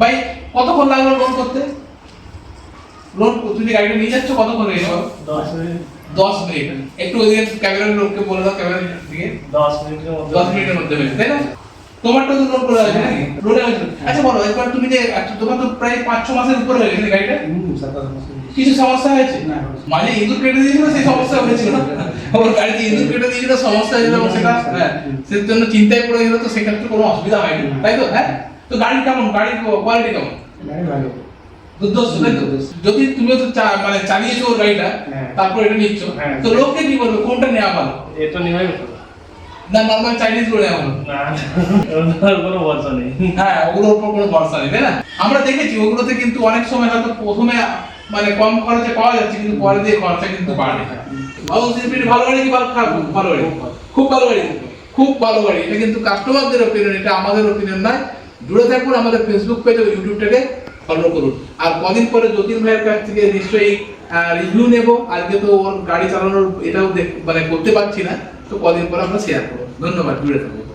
ভাই কতক্ষণ লাগলো লোন করতে? লোন তুমি গাড়িটা নিয়ে যাচ্ছ কতক্ষণ লেগে যাবে? 10 মিনিট। 10 মিনিট। একটু ওইদিকে ক্যামেরার লোককে বলে দাও, ক্যামেরার দিকে 10 মিনিটের মধ্যে। 10 মিনিটের মধ্যে হয়েছে, তাই না? তোমারটা তো লোন করা হয়েছে নাকি? লোনে হয়েছে। আচ্ছা বলো, একবার তুমি যে তোমার তো প্রায় 5-6 মাসের উপরে হয়ে গেছে গাড়িটা, কিছু সমস্যা হয়েছে? মাঝে ইঁদুর কেটে দিয়েছিল, সেই সমস্যা হয়েছিল না? ওর গাড়িতে ইঁদুর কেটে দিয়েছিল, সমস্যা হয়েছিল, এবং সেটা হ্যাঁ সেই জন্য চিন্তায় পড়ে গেল, তো সেক্ষেত্রে কোনো অসুবিধা হয়নি, তাই তো? হ্যাঁ, তো গাড়ি কেমন, গাড়ির কোয়ালিটি কেমন? দুর্ধর্ষ, তাই তো? যদি তুমি তো মানে চালিয়েছো ওর গাড়িটা, তারপর এটা নিচ্ছ, তো লোককে কি বলবে, কোনটা নেওয়া ভালো? এটা নিয়ে ভালো না নরমাল চাইনিজ গুলো নেওয়া ভালো? না, ওর কোনো ভরসা নেই। হ্যাঁ, ওগুলোর উপর কোনো ভরসা নেই, তাই না? আমরা দেখেছি ওগুলোতে কিন্তু অনেক সময় হয়তো প্রথমে মানে কম খরচে পাওয়া যাচ্ছে, কিন্তু পরে দিয়ে খরচা কিন্তু বাড়ে। ভালো গাড়ি কি খারাপ? ভালো গাড়ি, খুব ভালো গাড়ি, খুব ভালো গাড়ি। এটা কিন্তু কাস্টমারদের ওপিনিয়ন, এটা আমাদের ওপিনিয়ন নয়। জুড়ে থাকুন আমাদের ফেসবুক পেজ ও ইউটিউবটাকে ফলো করুন। আর কদিন পরে যতীন ভাইয়ের কাছ থেকে নিশ্চয়ই রিভিউ নেব। আজকে তো ওর গাড়ি চালানোর এটাও মানে করতে পারছি না, তো কদিন পরে আমরা শেয়ার করবো। ধন্যবাদ, জুড়ে থাকুন।